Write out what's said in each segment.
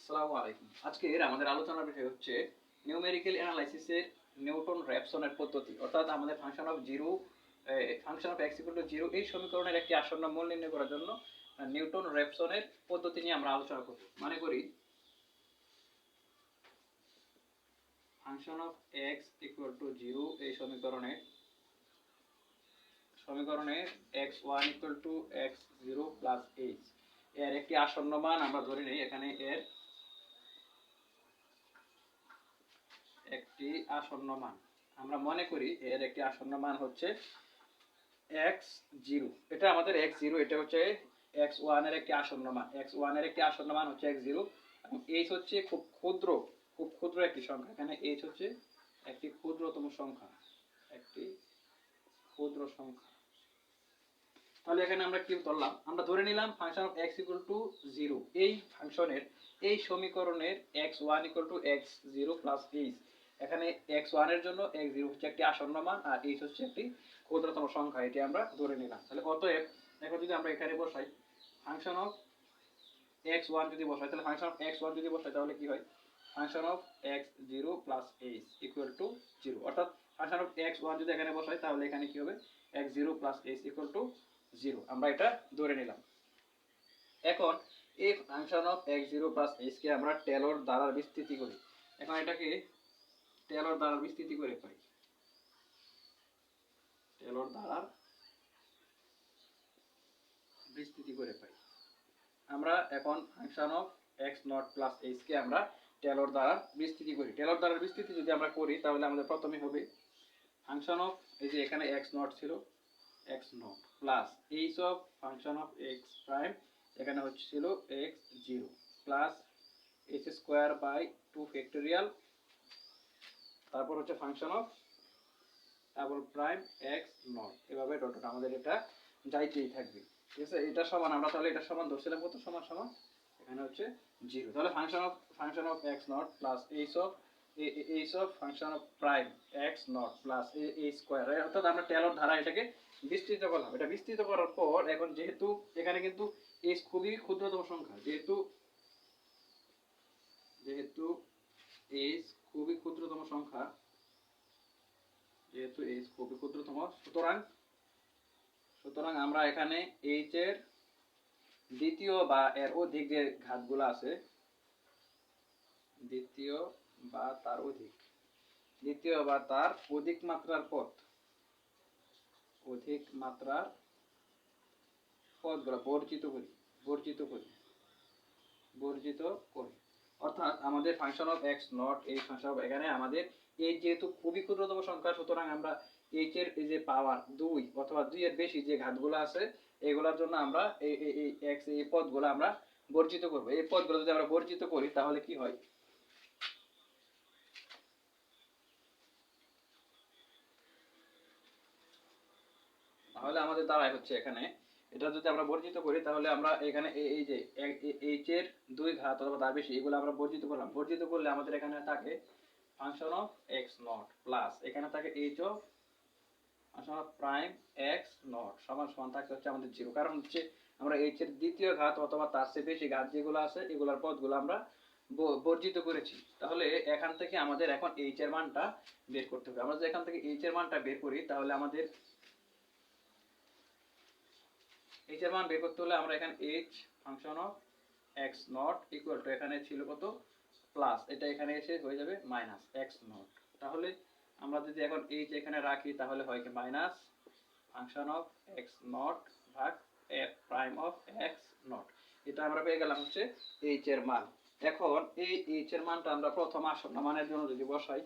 আসসালামু আলাইকুম। আজকের আমাদের আলোচনার বিষয় হচ্ছে নিউমেরিক্যাল অ্যানালাইসিসের নিউটন র্যাপসনের পদ্ধতি। অর্থাৎ আমাদের function of 0 function of x equal to 0 এই সমীকরণের একটি আসন্ন মূল নির্ণয় করার জন্য নিউটন র্যাপসনের পদ্ধতি নিয়ে আমরা আলোচনা করব। মনে করি function of x equal to 0 এই সমীকরণে x1 equal to x0 plus h এর একটি আসন্ন মান আমরা ধরে নিই। এখানে এর একটি আসন্ন মান আমরা মনে করি এর একটি আসন্ন মান হচ্ছে x0। এটা আমাদের x0, এটা হচ্ছে x1 এর একটি আসন্ন মান। x1 এর একটি আসন্ন মান হচ্ছে x0 এবং h হচ্ছে খুব ক্ষুদ্র একটি সংখ্যা। এখানে h হচ্ছে একটি ক্ষুদ্রতম সংখ্যা, একটি ক্ষুদ্র সংখ্যা। তাহলে এখানে আমরা কি ধরলাম? আমরা ধরে নিলাম function of x equal to 0 এই ফাংশনের এই সমীকরণের x1 equal to x0 plus h। এখানে x1 এর জন্য x0 হচ্ছে একটি আসন্ন মান আর h হচ্ছে একটি ক্ষুদ্রতম সংখ্যা, এটি আমরা ধরে নিলাম। তাহলে অতএব এখন যদি আমরা এখানে বসাই ফাংশন অফ x1 যদি বসাই, তাহলে ফাংশন অফ x1 যদি বসাই তাহলে কি হয়? Function of x0 plus h equal to 0। অর্থাৎ ফাংশন অফ x1 যদি এখানে বসাই তাহলে এখানে কি হবে? x0 plus h equal to 0। আমরা এটা ধরে নিলাম। এখন এই function of x0 plus h কে আমরা টেলর দ্বারা বিস্তৃতি করি। এখন এটাকে টেলর দ্বারা বিস্তৃতি করে পাই। টেলর দ্বারা বিস্তৃতি করে পাই আমরা এখন function of x0 plus h কে আমরা টেলর দ্বারা বিস্তৃতি করি। টেলর দ্বারা বিস্তৃতি যদি আমরা করি তাহলে আমাদের প্রথমে হবে ফাংশন অফ, এই যে এখানে x0 ছিল, x0 plus h of function of x prime, এখানে হচ্ছিল x0 plus h square by 2 factorial, তারপর হচ্ছে function of double prime x0। এভাবে ডট ডট আমাদের এটা যাইতেই থাকবে। ঠিক আছে, এটা সমান আমরা তাহলে এটা সমান ধরছিলাম কত? সমান সমান এখানে হচ্ছে 0। তাহলে function of x0 plus h of function of prime x0 plus a square, অর্থাৎ আমরা টেলর ধারা এটাকে বিস্তৃত করলাম। এটা বিস্তৃত করার পর এখন যেহেতু এখানে কিন্তু h খুবই ক্ষুদ্রতম সংখ্যা, যেহেতু h খুবই ক্ষুদ্রতম সংখ্যা, যেহেতু h খুবই ক্ষুদ্রতম, সুতরাং আমরা এখানে h এর দ্বিতীয় বা এর অধিক যে ঘাতগুলো আছে, দ্বিতীয় বা তার অধিক মাত্রার পদগুলো বর্জিত করি। অর্থাৎ আমাদের ফাংশন অফ x0, এই ফাংশন অফ এখানে আমাদের h যেহেতু খুবই ক্ষুদ্রতম সংখ্যা, সুতরাং আমরা h এর এই যে পাওয়ার 2 অথবা 2 এর বেশি যে ঘাতগুলো আছে এগুলোর জন্য আমরা এই x এই পদগুলো আমরা বর্জিত করব। এই পদগুলো যদি আমরা বর্জিত করি তাহলে কি হয়? তাহলে আমাদের দাঁড়ায় হচ্ছে এখানে এটা যদি আমরা বর্জিত করি তাহলে আমরা এখানে এই যে h এর 2 ঘাত অথবা তার বেশি এগুলো আমরা বর্জিত করলাম। বর্জিত করলে আমাদের এখানে থাকে ফাংশন অফ x0 প্লাস এখানে থাকে h of function of prime x0 সমান সমান থাকে হচ্ছে আমাদের 0। কারণ হচ্ছে আমরা h এর দ্বিতীয় ঘাত অথবা তার চেয়ে বেশি ঘাত যেগুলো আছে এগুলোর পদগুলো আমরা বর্জিত করেছি। তাহলে এখান থেকে আমাদের এখন h এর মানটা বের করতে হবে। আমরা যদি এখান থেকে h এর মানটা বের করি তাহলে আমাদের h এর মান বের করতে হলে আমরা এখানে h function of x0 equal to এখানে ছিল কত? প্লাস, এটা এখানে এসে হয়ে যাবে মাইনাস x0। তাহলে আমরা যদি এখন h এখানে রাখি তাহলে হয় কি মাইনাস ফাংশন অফ x0 ভাগ প্রাইম অফ x0। এটা আমরা পেয়ে গেলাম হচ্ছে h এর মান। এখন এই h এর মানটা আমরা প্রথম আসন্ন মানের জন্য যদি বসাই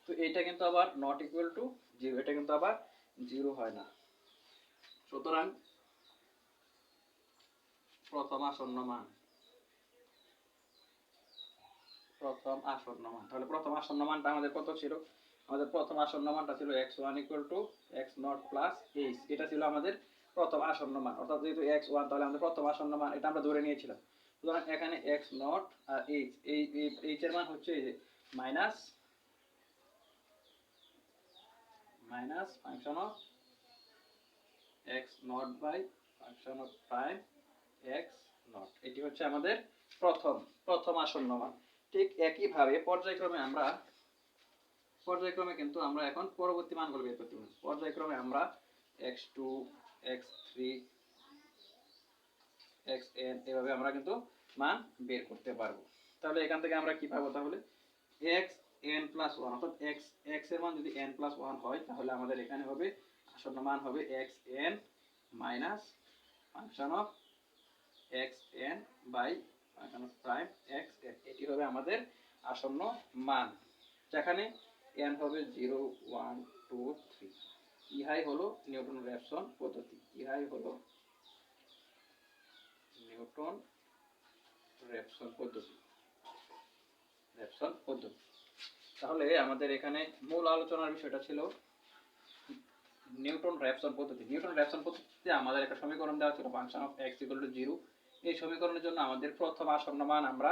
তো এটা কিন্তু আবার নট ইকুয়াল টু 0, এটা কিন্তু আবার 0 হয় না। সুতরাং প্রথম আসন্ন মান, তাহলে প্রথম আসন্ন মানটা আমাদের কত ছিল? আমাদের প্রথম আসন্ন মানটা ছিল x1 equal to x0 plus h। এটা ছিল আমাদের প্রথম আসন্ন মান। অর্থাৎ যেহেতু x1 তাহলে আমাদের প্রথম আসন্ন মান এটা আমরা ধরে নিয়েছিলাম। সুতরাং এখানে x0 আর h, এই h এর মান হচ্ছে এই যে minus function of x0 by function of prime x0। Naught. এটি হচ্ছে আমাদের প্রথম প্রথম আসন্ন মান। ঠিক একইভাবে পর্যায়ক্রমে কিন্তু আমরা এখন পরবর্তী মানগুলো বের করতে পারবো। পর্যায়ক্রমে আমরা x2 x3 xn এভাবে আমরা কিন্তু মান বের করতে পারবো। তাহলে এখান থেকে আমরা কি পাবো? তাহলে xn প্লাস 1 অর্থাৎ x এর মান যদি n প্লাস 1 হয় তাহলে আমাদের এখানে হবে আসন্ন মান হবে xn minus function of xn by function of prime xn। এটি হবে আমাদের আসন্ন মান, যেখানে n হবে 0 1 2 3। ইহাই হলো নিউটন র্যাপসন পদ্ধতি। ইহাই হলো নিউটন র্যাপসন পদ্ধতি। তাহলে আমাদের এখানে মূল আলোচনার বিষয়টা ছিল নিউটন র্যাপসন পদ্ধতি। নিউটন র্যাপসন পদ্ধতিতে আমাদের একটা সমীকরণ দেওয়া ছিল function of x equal to 0। এই সমীকরণের জন্য আমাদের প্রথম আসন্ন মান আমরা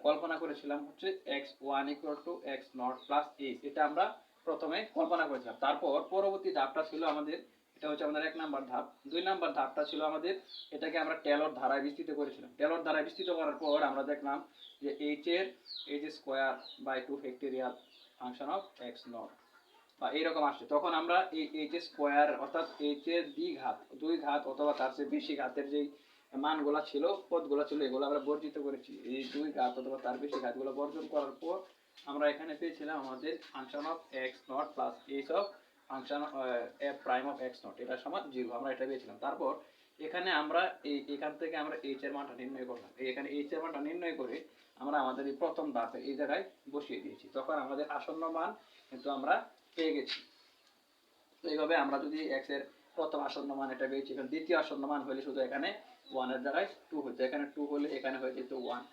কল্পনা করেছিলাম হচ্ছে x1 equal to x not plus h। এটা আমরা প্রথমে কল্পনা করেছিলাম। তারপর পরবর্তী ধাপটা ছিল আমাদের, এটা হচ্ছে আমাদের 1 নাম্বার ধাপ। 2 নাম্বার ধাপটা ছিল আমাদের, এটাকে আমরা টেলর ধারায় বিস্তৃত করেছিলাম। টেলর ধারায় বিস্তৃত করার পর আমরা দেখলাম যে h এর h square by 2 factorial function of x naught বা এইরকম আসছে। তখন আমরা এই h স্কয়ার অর্থাৎ h এর দুই ঘাত অথবা তার চেয়ে বেশি ঘাতের যেই মানগুলো ছিল, পদগুলো ছিল, এগুলো আমরা বর্জিত করেছি। এই দুই ঘাত অথবা তার বেশি ঘাতগুলো বর্জন করার পর আমরা এখানে পেয়েছিলাম আমাদের function of x not plus h of function f prime of x not এটা সমান 0। আমরা এটা পেয়েছিলাম। তারপর এখানে আমরা এখান থেকে আমরা h এর মানটা নির্ণয় করলাম। এখানে h এর মানটা নির্ণয় করে আমরা আমাদের এই প্রথম ধাপে এই জায়গায় বসিয়ে দিয়েছি। তখন আমাদের আসন্ন মান কিন্তু আমরা পেয়ে গেছি। তো এইভাবে আমরা যদি x এর প্রথম আসন্ন মান এটা পেয়েছি, এখানে দ্বিতীয় আসন্ন মান হলে শুধু এখানে 1 এর জায়গায় 2 হতো। এখানে 2 হলে এখানে হয়ে যেত 1,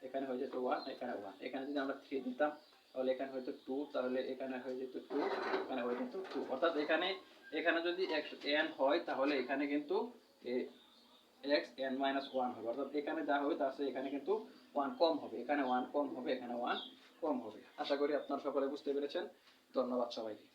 এখানে হয়ে যেত 1, এখানে 1। এখানে যদি আমরা 3 দিতাম তাহলে এখানে হয়তো 2, তাহলে এখানে হয়ে যেত 2, এখানে হয়ে যেত 2। অর্থাৎ এখানে যদি n হয় তাহলে এখানে কিন্তু xn-1 হবে। অর্থাৎ এখানে যা হবে তার চেয়ে এখানে কিন্তু 1 কম হবে। এখানে 1 কম হবে, এখানে 1 কম হবে। আশা করি আপনারা সকলে বুঝতে পেরেছেন। ধন্যবাদ সবাইকে।